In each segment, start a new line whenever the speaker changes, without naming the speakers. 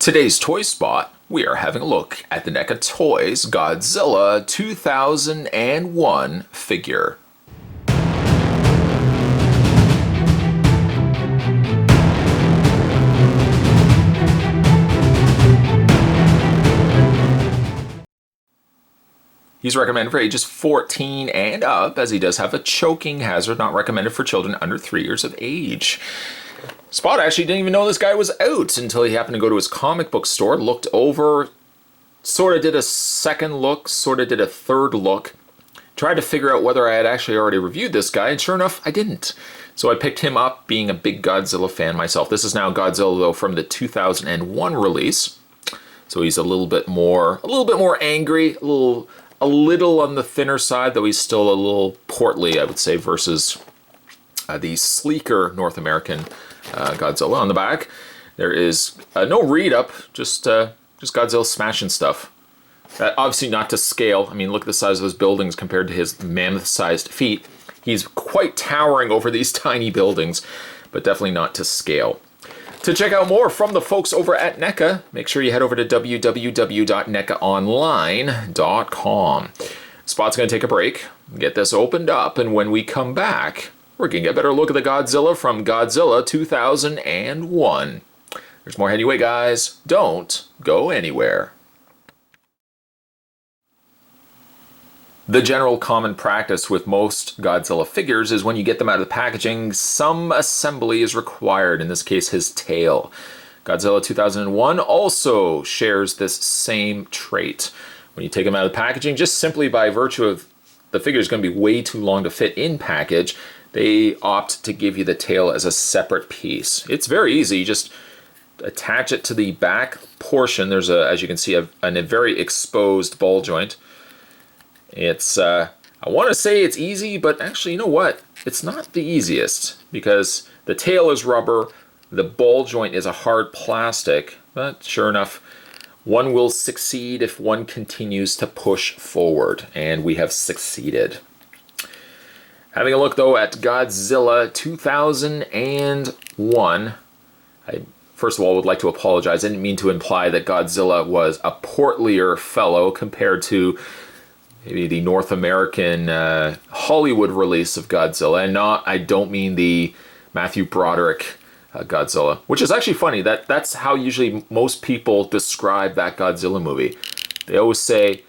Today's Toy Spot, we are having a look at the NECA Toys Godzilla 2001 figure. He's recommended for ages 14 and up, as he does have a choking hazard, not recommended for children under 3 years of age. Spot actually didn't even know this guy was out until he happened to go to his comic book store, looked over, sort of did a second look, sort of did a third look, tried to figure out whether I had actually already reviewed this guy, and sure enough, I didn't. So I picked him up, being a big Godzilla fan myself. This is now Godzilla, though, from the 2001 release. So he's a little bit more angry, a little on the thinner side, though he's still a little portly, I would say, versus the sleeker North American Godzilla. On the back, there is no read-up, just Godzilla smashing stuff. Obviously not to scale. I mean, look at the size of those buildings compared to his mammoth-sized feet. He's quite towering over these tiny buildings, but definitely not to scale. To check out more from the folks over at NECA, make sure you head over to www.necaonline.com. Spot's going to take a break, get this opened up, and when we come back, we're going to get a better look at the Godzilla from Godzilla 2001. There's more anyway, guys. Don't go anywhere. The general common practice with most Godzilla figures is when you get them out of the packaging, some assembly is required, in this case his tail. Godzilla 2001 also shares this same trait. When you take them out of the packaging, just simply by virtue of the figure is going to be way too long to fit in package, they opt to give you the tail as a separate piece. It's very easy. You just attach it to the back portion. There's, as you can see, a very exposed ball joint. It's, I want to say it's easy, but actually, you know what? It's not the easiest, because the tail is rubber, the ball joint is a hard plastic, but sure enough, one will succeed if one continues to push forward, and we have succeeded. Having a look, though, at Godzilla 2001, I first of all would like to apologize. I didn't mean to imply that Godzilla was a portlier fellow compared to maybe the North American Hollywood release of Godzilla, and I don't mean the Matthew Broderick Godzilla, which is actually funny. That's how usually most people describe that Godzilla movie. They always say,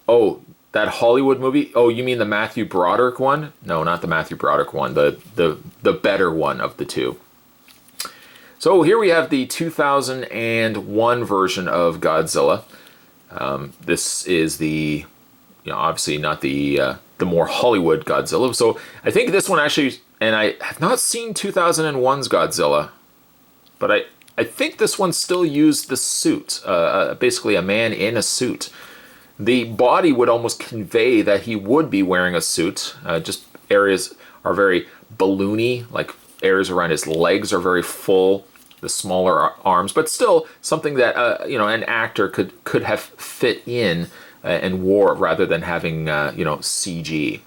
oh, that Hollywood movie? Oh, you mean the Matthew Broderick one? No, not the Matthew Broderick one, the better one of the two. So here we have the 2001 version of Godzilla. This is the, obviously not the more Hollywood Godzilla. So I think this one actually, and I have not seen 2001's Godzilla, but I think this one still used the suit, basically a man in a suit. The body would almost convey that he would be wearing a suit. Just areas are very balloony, like areas around his legs are very full, the smaller arms, but still something that an actor could have fit in and wore rather than having CG.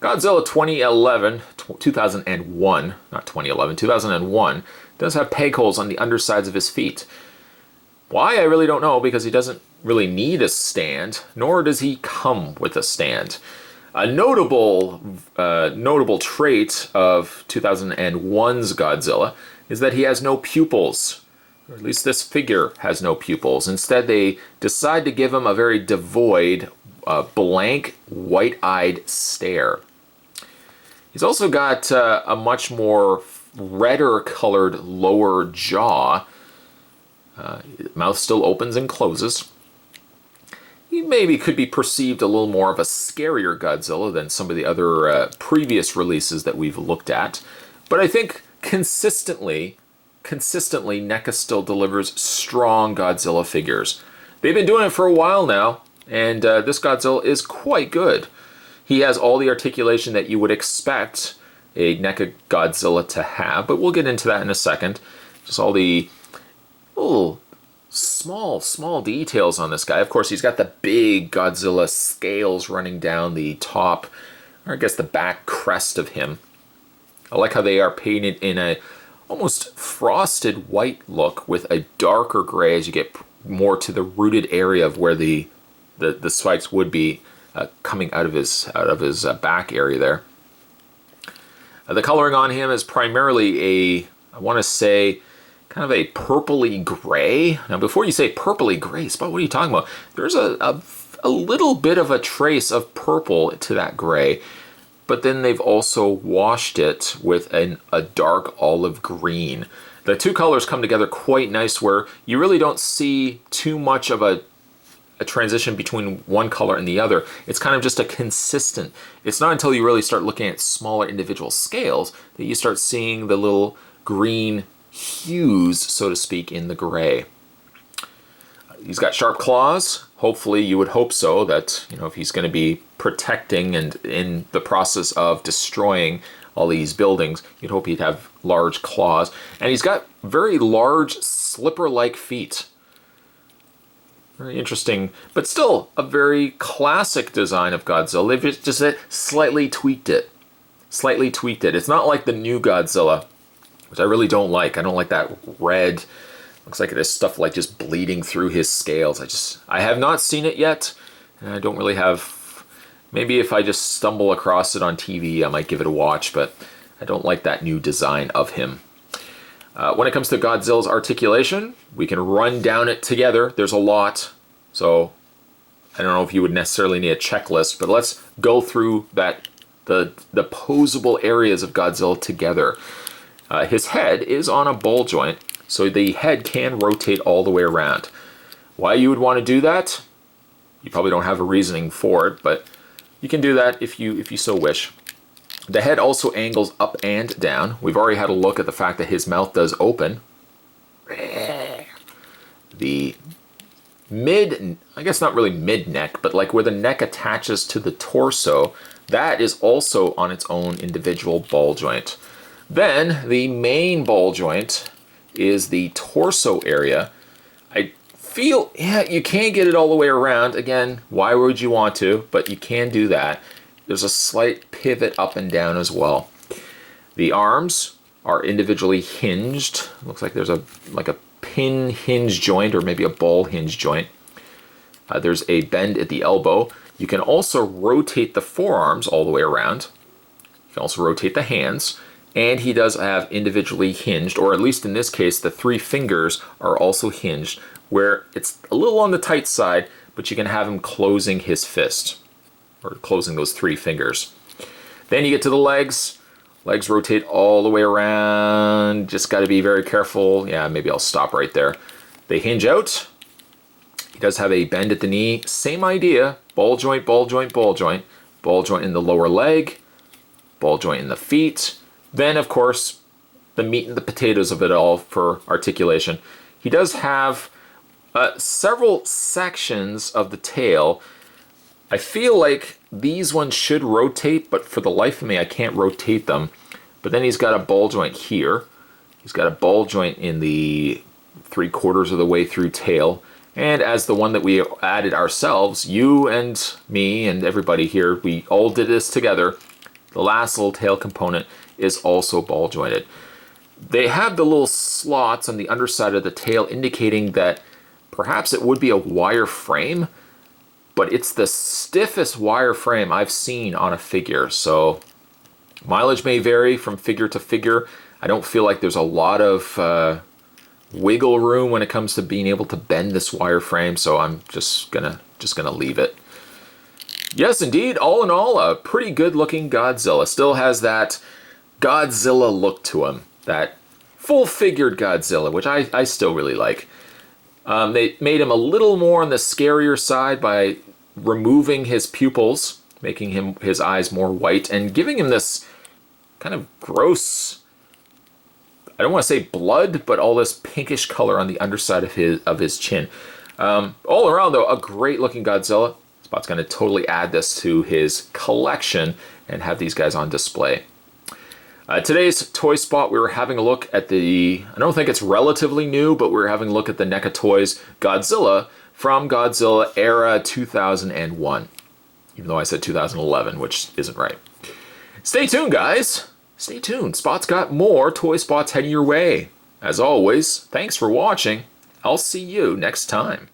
Godzilla 2001, not 2011, 2001, does have peg holes on the undersides of his feet. Why, I really don't know, because he doesn't really need a stand, nor does he come with a stand. A notable trait of 2001's Godzilla is that he has no pupils, or at least this figure has no pupils. Instead, they decide to give him a very devoid, blank, white-eyed stare. He's also got a much more redder-colored lower jaw. Mouth still opens and closes. He maybe could be perceived a little more of a scarier Godzilla than some of the other previous releases that we've looked at. But I think consistently, NECA still delivers strong Godzilla figures. They've been doing it for a while now, and this Godzilla is quite good. He has all the articulation that you would expect a NECA Godzilla to have, but we'll get into that in a second. Just all the little small details on this guy. Of course, he's got the big Godzilla scales running down the top, or I guess the back crest of him. I like how they are painted in a almost frosted white look with a darker gray as you get more to the rooted area of where the spikes would be coming out of his back area there. The coloring on him is primarily I want to say, kind of a purpley gray. Now, before you say purpley gray, Spot, what are you talking about? There's a little bit of a trace of purple to that gray, but then they've also washed it with a dark olive green. The two colors come together quite nice where you really don't see too much of a transition between one color and the other. It's kind of just a consistent. It's not until you really start looking at smaller individual scales that you start seeing the little green hues, so to speak, in the gray. He's got sharp claws. Hopefully, you would hope so, that if he's going to be protecting and in the process of destroying all these buildings, you'd hope he'd have large claws. And he's got very large slipper-like feet. Very interesting, but still a very classic design of Godzilla. They've just slightly tweaked it. Slightly tweaked it. It's not like the new Godzilla, which I really don't like. I don't like that red. Looks like there's stuff like just bleeding through his scales. I have not seen it yet, and I don't really have. Maybe if I just stumble across it on TV, I might give it a watch, but I don't like that new design of him. When it comes to Godzilla's articulation, we can run down it together. There's a lot, so I don't know if you would necessarily need a checklist, but let's go through the posable areas of Godzilla together. His head is on a ball joint, so the head can rotate all the way around. Why you would want to do that? You probably don't have a reasoning for it, but you can do that if you so wish. The head also angles up and down. We've already had a look at the fact that his mouth does open. The I guess not really mid-neck, but like where the neck attaches to the torso, that is also on its own individual ball joint. Then the main ball joint is the torso area. I feel, you can get it all the way around. Again, why would you want to? But you can do that. There's a slight pivot up and down as well. The arms are individually hinged. Looks like there's a pin hinge joint or maybe a ball hinge joint. There's a bend at the elbow. You can also rotate the forearms all the way around. You can also rotate the hands. And he does have individually hinged, or at least in this case, the 3 fingers are also hinged, where it's a little on the tight side, but you can have him closing his fist, or closing those 3 fingers. Then you get to the legs. Legs rotate all the way around. Just got to be very careful. Yeah, maybe I'll stop right there. They hinge out. He does have a bend at the knee. Same idea. Ball joint, ball joint, ball joint. Ball joint in the lower leg. Ball joint in the feet. Then, of course, the meat and the potatoes of it all for articulation. He does have several sections of the tail. I feel like these ones should rotate, but for the life of me, I can't rotate them. But then he's got a ball joint here. He's got a ball joint in the 3/4 of the way through tail. And as the one that we added ourselves, you and me and everybody here, we all did this together. The last little tail component is also ball jointed. They have the little slots on the underside of the tail indicating that perhaps it would be a wire frame, but it's the stiffest wire frame I've seen on a figure. So mileage may vary from figure to figure. I don't feel like there's a lot of wiggle room when it comes to being able to bend this wire frame, so I'm just gonna leave it. Yes, indeed, all in all, a pretty good looking Godzilla. Still has that Godzilla look to him, that full-figured Godzilla, which I still really like. They made him a little more on the scarier side by removing his pupils, making his eyes more white, and giving him this kind of gross, I don't want to say blood, but all this pinkish color on the underside of his chin. All around, though, a great-looking Godzilla. Spot's going to totally add this to his collection and have these guys on display. Today's Toy Spot, we were having a look at I don't think it's relatively new, but we were having a look at the NECA Toys Godzilla from Godzilla era 2001. Even though I said 2011, which isn't right. Stay tuned, guys. Stay tuned, Spot's got more toy spots heading your way. As always, thanks for watching. I'll see you next time.